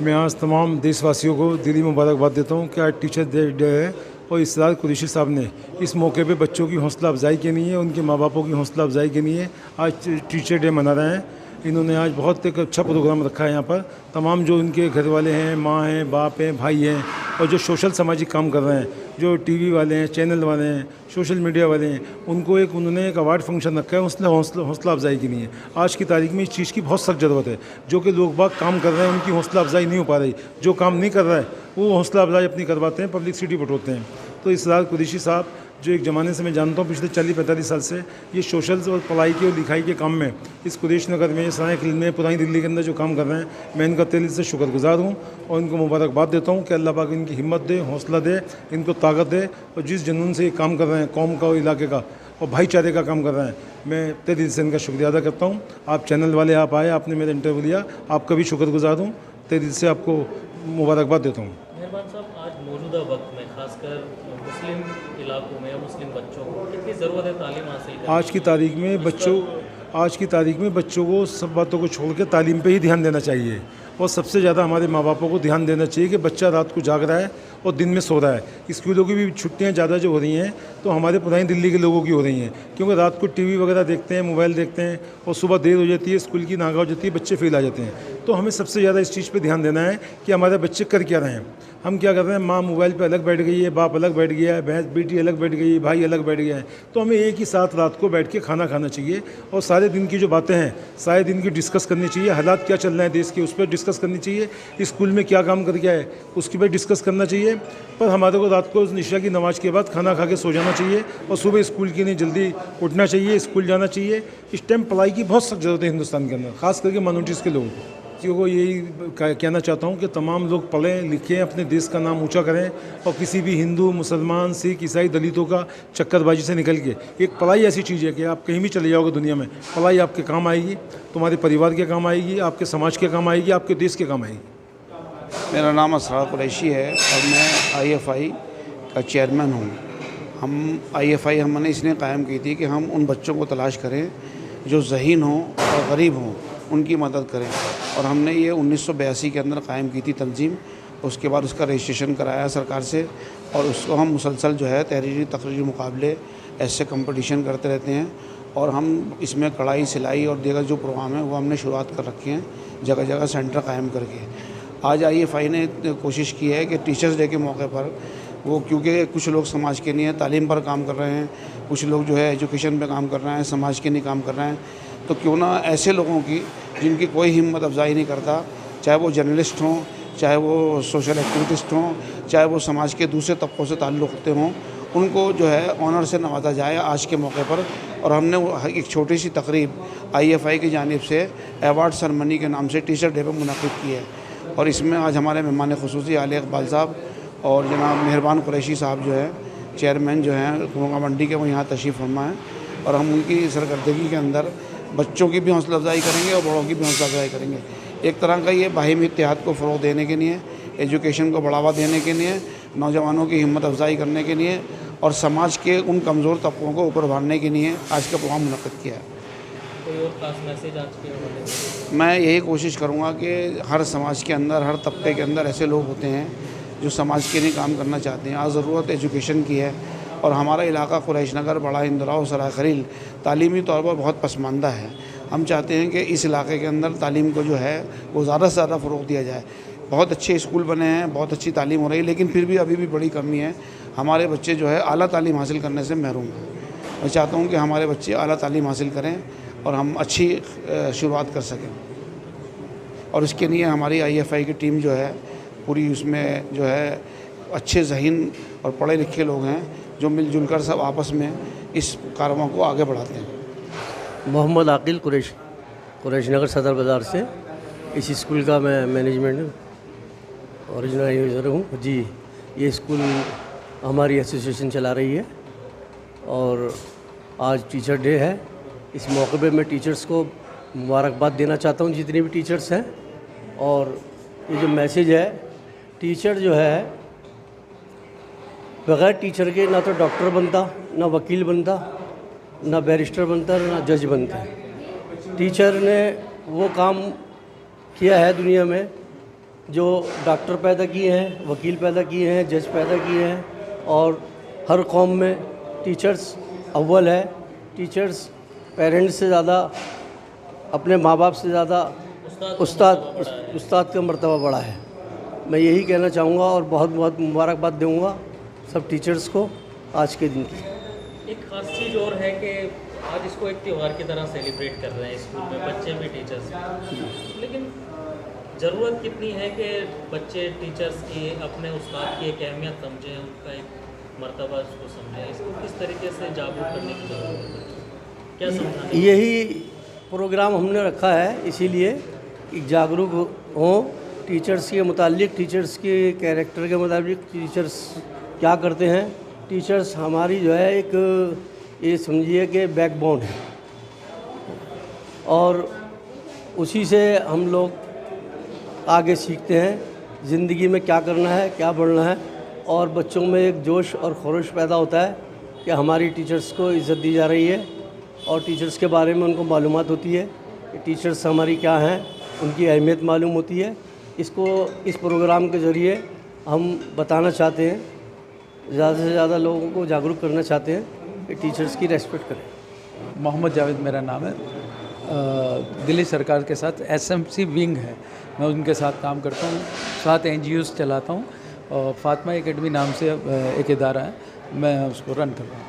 मैं आज तमाम देशवासियों को दिली मुबारकबाद देता हूँ कि आज टीचर डे है और इसरार कुरैशी साहब ने इस मौके पे बच्चों की हौसला अफजाई के लिए, उनके माँ बापों की हौसला अफजाई के लिए आज टीचर डे मना रहे हैं। इन्होंने आज बहुत एक अच्छा प्रोग्राम रखा है। यहाँ पर तमाम जो उनके घर वाले हैं, माँ हैं, बाप हैं, भाई हैं और जो सोशल सामाजिक काम कर रहे हैं, जो टीवी वाले हैं, चैनल वाले हैं, सोशल मीडिया वाले हैं, उनको उन्होंने एक अवार्ड फंक्शन रखा है हौसला अफजाई के लिए। आज की तारीख में इस चीज़ की बहुत सख्त ज़रूरत है। जो कि लोग बाग काम कर रहे हैं उनकी हौसला अफजाई नहीं हो पा रही, जो काम नहीं कर रहा है वो हौसला अफजाई अपनी करवाते हैं, पब्लिसिटी बटोरते हैं। तो इसरार कुरैशी साहब जो एक ज़माने से मैं जानता हूँ, पिछले 40-45 साल से ये सोशल और पढ़ाई के और लिखाई के काम में इस कुरैश नगर में, सराय खिल में, पुरानी दिल्ली के अंदर जो काम कर रहे हैं, मैं इनका दिल से शुक्रगुजार हूँ और इनको मुबारकबाद देता हूँ कि अल्लाह पाक इनकी हिम्मत दे, हौसला दे, इनको ताकत दे और जिस जुनून से ये काम कर रहे हैं कौम का और इलाके का और भाईचारे का काम कर रहे हैं, मैं तहे दिल से इनका शुक्रिया अदा करता हूँ। आप चैनल वाले आप आए, आपने मेरा इंटरव्यू लिया, आपका भी शुक्रगुजार हूँ, तहे दिल से आपको मुबारकबाद देता हूँ। मेहरबान साहब, आज मौजूदा वक्त में खासकर मुस्लिम इलाकों में या मुस्लिम बच्चों को कितनी ज़रूरत है तालीम हासिल करने की? आज की तारीख में बच्चों को सब बातों को छोड़ के तालीम पे ही ध्यान देना चाहिए और सबसे ज़्यादा हमारे माँ बापों को ध्यान देना चाहिए कि बच्चा रात को जाग रहा है और दिन में सो रहा है। स्कूलों की भी छुट्टियां ज़्यादा जो हो रही हैं तो हमारे पुरानी दिल्ली के लोगों की हो रही हैं, क्योंकि रात को टीवी वगैरह देखते हैं, मोबाइल देखते हैं और सुबह देर हो जाती है, स्कूल की नागा हो जाती है, बच्चे फेल आ जाते हैं। तो हमें सबसे ज़्यादा इस चीज़ पर ध्यान देना है कि हमारे बच्चे कर क्या रहे हैं। हम क्या कर रहे हैं, माँ मोबाइल पे अलग बैठ गई है, बाप अलग बैठ गया है, बहन बेटी अलग बैठ गई है, भाई अलग बैठ गया है। तो हमें एक ही साथ रात को बैठ के खाना खाना चाहिए और सारे दिन की जो बातें हैं सारे दिन की डिस्कस करनी चाहिए। हालात क्या चल रहे हैं देश के, उस पर डिस्कस करनी चाहिए। स्कूल में क्या काम कर गया है उसके पर डिस्कस करना चाहिए। पर हमारे को रात को निशा की नमाज के बाद खाना खा के सो जाना चाहिए और सुबह स्कूल के लिए जल्दी उठना चाहिए, स्कूल जाना चाहिए। इस टाइम पढ़ाई की बहुत सख्त ज़रूरत है हिंदुस्तान के अंदर, खास करके माइनॉरिटीज़ के लोगों को। क्योंकि यही कहना चाहता हूँ कि तमाम लोग पढ़ें लिखें, अपने देश का नाम ऊंचा करें और किसी भी हिंदू, मुसलमान, सिख, ईसाई, दलितों का चक्करबाजी से निकल के एक पढ़ाई ऐसी चीज़ है कि आप कहीं भी चले जाओगे दुनिया में, पढ़ाई आपके काम आएगी, तुम्हारे परिवार के काम आएगी, आपके समाज के काम आएगी, आपके देश के काम आएगी। मेरा नाम इसरार कुरैशी है और मैं IFI का चेयरमैन हूँ। हम IFI हमने इसलिए कायम की थी कि हम उन बच्चों को तलाश करें जो ज़हीन हों और गरीब हों, उनकी मदद करें। और हमने ये 1982 के अंदर कायम की थी तंजीम। उसके बाद उसका रजिस्ट्रेशन कराया सरकार से और उसको हम मुसलसल जो है तहरीरी तकरीरी मुकाबले ऐसे कंपटीशन करते रहते हैं और हम इसमें कढ़ाई, सिलाई और दीगर जो प्रोग्राम है वो हमने शुरुआत कर रखे हैं जगह जगह सेंटर कायम करके। आज IFI ने कोशिश की है कि टीचर्स डे के मौके पर वो, क्योंकि कुछ लोग समाज के लिए तालीम पर काम कर रहे हैं, कुछ लोग जो है एजुकेशन पे काम कर रहे हैं, समाज के लिए काम कर रहे हैं, तो क्यों ना ऐसे लोगों की जिनकी कोई हिम्मत अफजाई नहीं करता, चाहे वो जर्नलिस्ट हों, चाहे वो सोशल एक्टिविस्ट हों, चाहे वो समाज के दूसरे तबकों से ताल्लुक़ रखते हों, उनको जो है ऑनर से नवाजा जाए आज के मौके पर। और हमने एक छोटी सी तकरीब IFI की जानिब से अवार्ड सरमनी के नाम से टीचर डे पर मुनक़िद की है और इसमें आज हमारे मेहमान ख़ुसूसी आले इकबाल साहब और जनाब मेहरबान कुरैशी साहब जो है चेयरमैन जो हैं कुआ मंडी के, वो यहाँ तशरीफ़ फरमा है और हम उनकी सरकर्दगी के अंदर बच्चों की भी हौसला अफजाई करेंगे और बड़ों की भी हौसला अफजाई करेंगे। एक तरह का ये बाहिमी इत्तेहाद को फ़रोग़ देने के लिए, एजुकेशन को बढ़ावा देने के लिए, नौजवानों की हिम्मत अफजाई करने के लिए और समाज के उन कमज़ोर तबकों को ऊपर उभारने के लिए आज का प्रोग्राम मुनक़्क़िद किया है। कोई और ख़ास मैसेज आज के हवाले से? मैं यही कोशिश करूँगा कि हर समाज के अंदर, हर तबके के अंदर ऐसे लोग होते हैं जो समाज के लिए काम करना चाहते हैं। आज ज़रूरत एजुकेशन की है और हमारा इलाका कुरैश नगर, बड़ा इंदरा और सराय खलील तालीमी तौर पर बहुत पसमानदा है। हम चाहते हैं कि इस इलाके के अंदर तालीम को जो है वो ज़्यादा से ज़्यादा फ़रोग़ दिया जाए। बहुत अच्छे स्कूल बने हैं, बहुत अच्छी तालीम हो रही है, लेकिन फिर भी अभी भी बड़ी कमी है। हमारे बच्चे जो है आला तालीम हासिल करने से महरूम हैं। मैं चाहता हूँ कि हमारे बच्चे आला तालीम हासिल करें और हम अच्छी शुरुआत कर सकें और इसके लिए हमारी IFI की टीम जो है पूरी, उसमें जो है अच्छे ज़हीन और पढ़े लिखे लोग हैं जो मिलजुल कर सब आपस में इस कारवां को आगे बढ़ाते हैं। मोहम्मद आकिल कुरैश नगर सदर बाज़ार से इस स्कूल का मैं मैनेजमेंट ऑर्गेनाइज़र हूँ जी। ये स्कूल हमारी एसोसिएशन चला रही है और आज टीचर डे है। इस मौके पे मैं टीचर्स को मुबारकबाद देना चाहता हूँ, जितने भी टीचर्स हैं। और ये जो मैसेज है, टीचर जो है बग़ैर टीचर के ना तो डॉक्टर बनता, ना वकील बनता, ना बैरिस्टर बनता, ना जज बनता। टीचर ने वो काम किया है दुनिया में जो डॉक्टर पैदा किए हैं, वकील पैदा किए हैं, जज पैदा किए हैं, और हर कौम में टीचर्स अव्वल है। टीचर्स पेरेंट्स से ज़्यादा, अपने माँ बाप से ज़्यादा उस्ताद का मर्तबा बड़ा है। मैं यही कहना चाहूँगा और बहुत बहुत मुबारकबाद दूँगा सब टीचर्स को आज के दिन की। एक खास चीज़ और है कि आज इसको एक त्यौहार की तरह सेलिब्रेट कर रहे हैं स्कूल में, बच्चे भी टीचर्स भी। लेकिन ज़रूरत कितनी है कि बच्चे टीचर्स की, अपने उस्ताद की एक अहमियत समझें, उनका एक मर्तबा उसको समझें। इसको किस तरीके से जागरूक करने की ज़रूरत है, क्या समझाना? यही प्रोग्राम हमने रखा है इसीलिए कि जागरूक हों टीचर्स के मुतालिक, टीचर्स के कैरेक्टर के मुताबिक, टीचर्स क्या करते हैं। टीचर्स हमारी जो है एक, ये समझिए कि बैकबोन है, और उसी से हम लोग आगे सीखते हैं ज़िंदगी में क्या करना है, क्या बढ़ना है, और बच्चों में एक जोश और खरोश पैदा होता है कि हमारी टीचर्स को इज़्ज़त दी जा रही है, और टीचर्स के बारे में उनको मालूमात होती है कि टीचर्स हमारी क्या हैं, उनकी अहमियत मालूम होती है। इसको इस प्रोग्राम के ज़रिए हम बताना चाहते हैं, ज़्यादा से ज़्यादा लोगों को जागरूक करना चाहते हैं कि टीचर्स की रेस्पेक्ट करें। मोहम्मद जावेद मेरा नाम है। दिल्ली सरकार के साथ एसएमसी विंग है, मैं उनके साथ काम करता हूँ, 7 NGOs चलाता हूँ, और फातिमा एकेडमी नाम से एक इदारा है, मैं उसको रन कर रहा हूँ।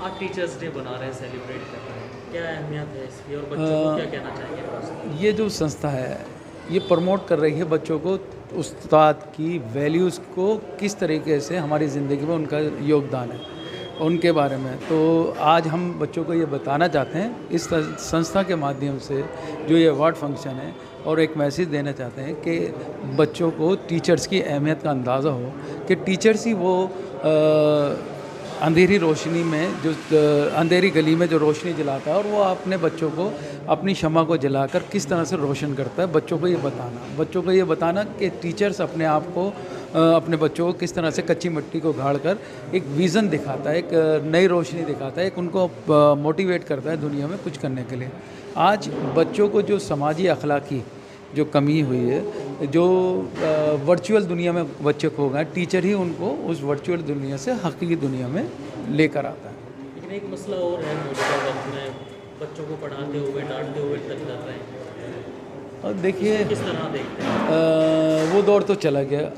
आज टीचर्स डे बना रहे हैं, सेलिब्रेट कर रहे हैं, क्या अहमियत है इसकी और बच्चों को क्या कहना चाहिए? ये जो संस्था है ये प्रमोट कर रही है बच्चों को, उस्ताद की वैल्यूज़ को किस तरीके से हमारी ज़िंदगी में उनका योगदान है उनके बारे में। तो आज हम बच्चों को ये बताना चाहते हैं इस संस्था के माध्यम से, जो ये अवार्ड फंक्शन है, और एक मैसेज देना चाहते हैं कि बच्चों को टीचर्स की अहमियत का अंदाज़ा हो कि टीचर्स ही वो अंधेरी रोशनी में, जो अंधेरी गली में जो रोशनी जलाता है, और वो अपने बच्चों को अपनी शम्मा को जलाकर किस तरह से रोशन करता है। बच्चों को ये बताना कि टीचर्स अपने आप को, अपने बच्चों को किस तरह से कच्ची मिट्टी को गाड़ कर एक विज़न दिखाता है, एक नई रोशनी दिखाता है, एक उनको मोटिवेट करता है दुनिया में कुछ करने के लिए। आज बच्चों को जो समाजी अखलाकी जो कमी हुई है, जो वर्चुअल दुनिया में बच्चे खो गए, टीचर ही उनको उस वर्चुअल दुनिया से हकीकी दुनिया में लेकर आता है। लेकिन एक मसला और है, मौजूदा वक्त में बच्चों को पढ़ाते हुए, डांटते हुए तक कर रहे हैं, और देखिए किस तरह देखते हैं? वो दौर तो चला गया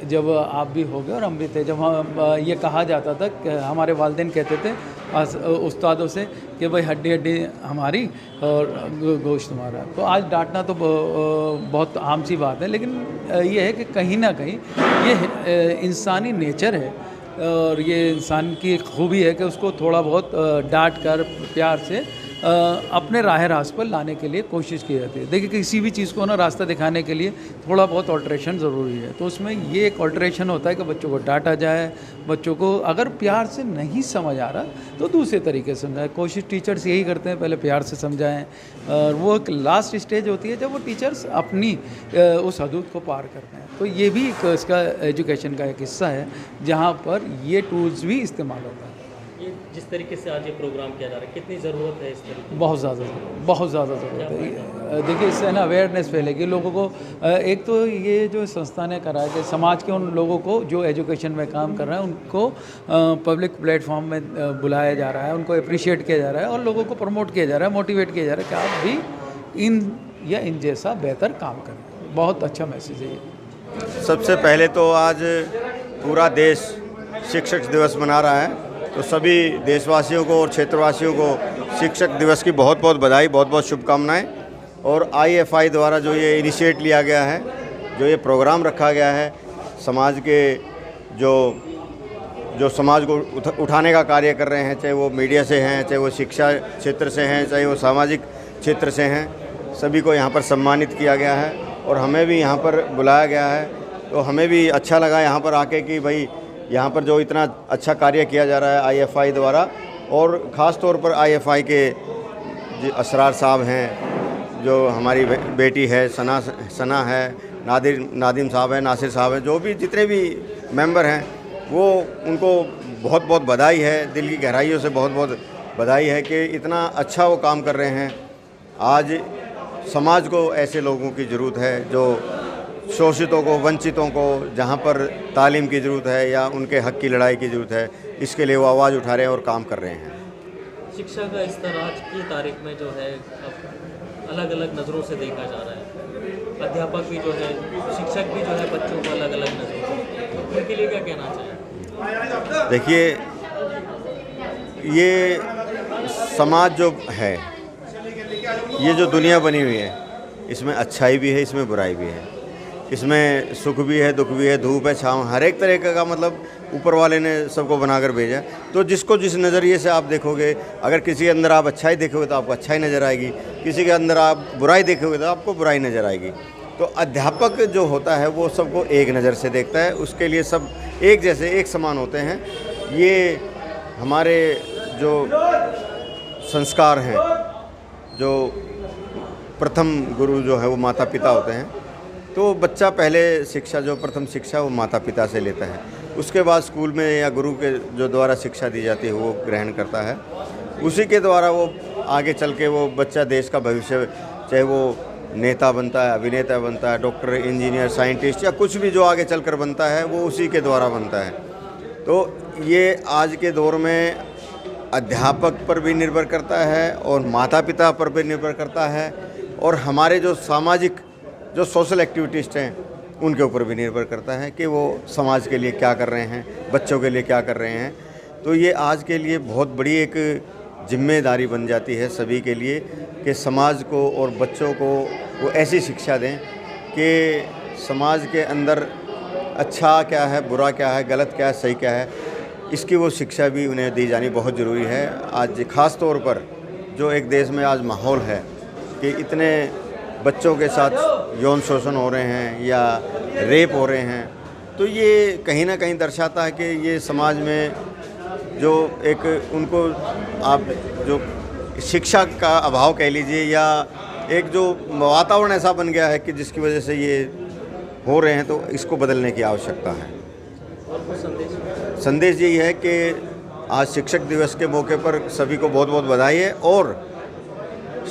जब आप भी हो गए और हम भी थे, जब हम ये कहा जाता था कि हमारे वालिदैन कहते थे उस्तादों से कि भाई हड्डी हड्डी हमारी और गोश्त तुम्हारा। तो आज डांटना तो बहुत आम सी बात है, लेकिन ये है कि कहीं ना कहीं ये इंसानी नेचर है, और ये इंसान की खूबी है कि उसको थोड़ा बहुत डांट कर प्यार से अपने राह रास्त पर लाने के लिए कोशिश की जाती है। देखिए किसी भी चीज़ को ना रास्ता दिखाने के लिए थोड़ा बहुत ऑल्ट्रेशन ज़रूरी है, तो उसमें ये एक ऑल्ट्रेशन होता है कि बच्चों को डांटा जाए, बच्चों को अगर प्यार से नहीं समझ आ रहा तो दूसरे तरीके से समझाएं। कोशिश टीचर्स यही करते हैं, पहले प्यार से समझाएं, और वो एक लास्ट स्टेज होती है जब वो टीचर्स अपनी उस हदूद को पार करते हैं। तो ये भी इसका एजुकेशन का एक हिस्सा है जहाँ पर ये टूल्स भी इस्तेमाल होता है। ये जिस तरीके से आज ये प्रोग्राम किया जा रहा है, कितनी ज़रूरत है इस तरीके? बहुत ज़्यादा ज़रूरत है। देखिए इससे ना अवेयरनेस फैलेगी लोगों को। एक तो ये जो संस्था ने करा है कि समाज के उन लोगों को जो एजुकेशन में काम कर रहे हैं उनको पब्लिक प्लेटफॉर्म में बुलाया जा रहा है, उनको अप्रिशिएट किया जा रहा है, और लोगों को प्रमोट किया जा रहा है, मोटिवेट किया जा रहा है कि आप भी इन जैसा बेहतर काम करें। बहुत अच्छा मैसेज है ये। सबसे पहले तो आज पूरा देश शिक्षक दिवस मना रहा है, तो सभी देशवासियों को और क्षेत्रवासियों को शिक्षक दिवस की बहुत बहुत बधाई, बहुत बहुत शुभकामनाएं। और IFI द्वारा जो ये इनिशिएट लिया गया है, जो ये प्रोग्राम रखा गया है, समाज के जो समाज को उठाने का कार्य कर रहे हैं, चाहे वो मीडिया से हैं, चाहे वो शिक्षा क्षेत्र से हैं, चाहे वो सामाजिक क्षेत्र से हैं, सभी को यहाँ पर सम्मानित किया गया है और हमें भी यहाँ पर बुलाया गया है। तो हमें भी अच्छा लगा यहाँ पर आके कि भाई यहाँ पर जो इतना अच्छा कार्य किया जा रहा है IFI द्वारा, और ख़ास तौर पर IFI के जो असरार साहब हैं, जो हमारी बेटी है सना है, नादिम साहब हैं, नासिर साहब हैं, जो भी जितने भी मेंबर हैं, वो उनको बहुत बहुत बधाई है, दिल की गहराइयों से बहुत बहुत बधाई है कि इतना अच्छा वो काम कर रहे हैं। आज समाज को ऐसे लोगों की ज़रूरत है जो शोषितों को, वंचितों को जहाँ पर तालीम की ज़रूरत है या उनके हक़ की लड़ाई की ज़रूरत है, इसके लिए वो आवाज़ उठा रहे हैं और काम कर रहे हैं। शिक्षा का स्तर आज की तारीख में जो है अब अलग अलग नज़रों से देखा जा रहा है। अध्यापक भी जो है, शिक्षक भी जो है बच्चों को अलग अलग नज़रों से, उनके लिए क्या कहना चाहिए? देखिए, ये समाज जो है, ये जो दुनिया बनी हुई है, इसमें अच्छाई भी है, इसमें बुराई भी है, इसमें सुख भी है, दुख भी है, धूप है, छाँव, हर एक तरह का मतलब ऊपर वाले ने सबको बनाकर भेजा। तो जिसको जिस नज़रिए से आप देखोगे, अगर किसी के अंदर आप अच्छाई देखोगे तो आपको अच्छाई नज़र आएगी, किसी के अंदर आप बुराई देखोगे तो आपको बुराई नज़र आएगी। तो अध्यापक जो होता है वो सबको एक नज़र से देखता है, उसके लिए सब एक जैसे, एक समान होते हैं। ये हमारे जो संस्कार हैं, जो प्रथम गुरु जो है वो माता पिता होते हैं, तो बच्चा पहले शिक्षा, जो प्रथम शिक्षा वो माता पिता से लेता है, उसके बाद स्कूल में या गुरु के जो द्वारा शिक्षा दी जाती है वो ग्रहण करता है। उसी के द्वारा वो आगे चल के वो बच्चा देश का भविष्य, चाहे वो नेता बनता है, अभिनेता बनता है, डॉक्टर, इंजीनियर, साइंटिस्ट या कुछ भी जो आगे चलकर बनता है, वो उसी के द्वारा बनता है। तो ये आज के दौर में अध्यापक पर भी निर्भर करता है और माता पिता पर भी निर्भर करता है और हमारे जो सामाजिक, जो सोशल एक्टिविटिस्ट हैं, उनके ऊपर भी निर्भर करता है कि वो समाज के लिए क्या कर रहे हैं, बच्चों के लिए क्या कर रहे हैं। तो ये आज के लिए बहुत बड़ी एक जिम्मेदारी बन जाती है सभी के लिए कि समाज को और बच्चों को वो ऐसी शिक्षा दें कि समाज के अंदर अच्छा क्या है, बुरा क्या है, गलत क्या है, सही क्या है, इसकी वो शिक्षा भी उन्हें दी जानी बहुत ज़रूरी है। आज ख़ास तौर पर जो एक देश में आज माहौल है कि इतने बच्चों के साथ यौन शोषण हो रहे हैं या रेप हो रहे हैं, तो ये कहीं ना कहीं दर्शाता है कि ये समाज में जो एक उनको आप जो शिक्षा का अभाव कह लीजिए या एक जो वातावरण ऐसा बन गया है कि जिसकी वजह से ये हो रहे हैं, तो इसको बदलने की आवश्यकता है। और कुछ संदेश यही है कि आज शिक्षक दिवस के मौके पर सभी को बहुत बहुत बधाई है और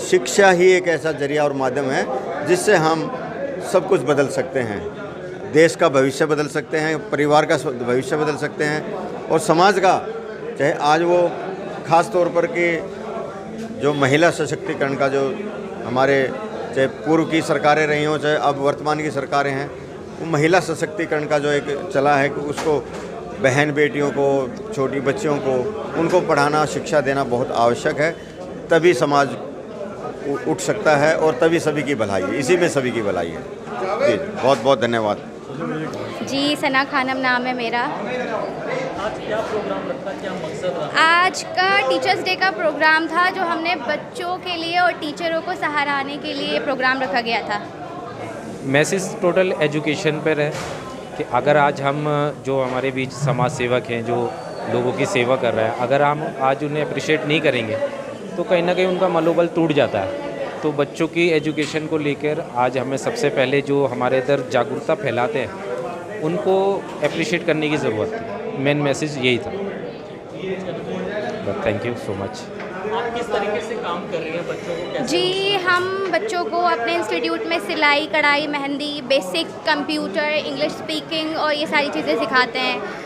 शिक्षा ही एक ऐसा जरिया और माध्यम है जिससे हम सब कुछ बदल सकते हैं, देश का भविष्य बदल सकते हैं, परिवार का भविष्य बदल सकते हैं और समाज का, चाहे आज वो ख़ास तौर पर कि जो महिला सशक्तिकरण का जो हमारे चाहे पूर्व की सरकारें रही हों, चाहे अब वर्तमान की सरकारें हैं, वो महिला सशक्तिकरण का जो एक चला है कि उसको बहन बेटियों को, छोटी बच्चियों को, उनको पढ़ाना, शिक्षा देना बहुत आवश्यक है। तभी समाज उठ सकता है और तभी सभी की भलाई है, इसी में सभी की भलाई है। जी बहुत बहुत धन्यवाद। जी, सना खानम नाम है मेरा। आज क्या प्रोग्राम रखा, क्या मकसद रहा? आज का टीचर्स डे का प्रोग्राम था जो हमने बच्चों के लिए और टीचरों को सराहने के लिए प्रोग्राम रखा गया था। मैसेज टोटल एजुकेशन पर है कि अगर आज हम जो हमारे बीच समाज सेवक हैं, जो लोगों की सेवा कर रहे हैं, अगर हम आज उन्हें अप्रिशिएट नहीं करेंगे तो कहीं ना कहीं उनका मनोबल टूट जाता है। तो बच्चों की एजुकेशन को लेकर आज हमें सबसे पहले जो हमारे इधर जागरूकता फैलाते हैं उनको अप्रिशिएट करने की ज़रूरत है। मेन मैसेज यही था। Thank you so much. आप किस तरीके से काम कर रही हैं, बच्चों को कैसे? जी, हम बच्चों को अपने इंस्टीट्यूट में सिलाई, कढ़ाई, mehndi, basic computer, English speaking और ये सारी चीज़ें सिखाते हैं।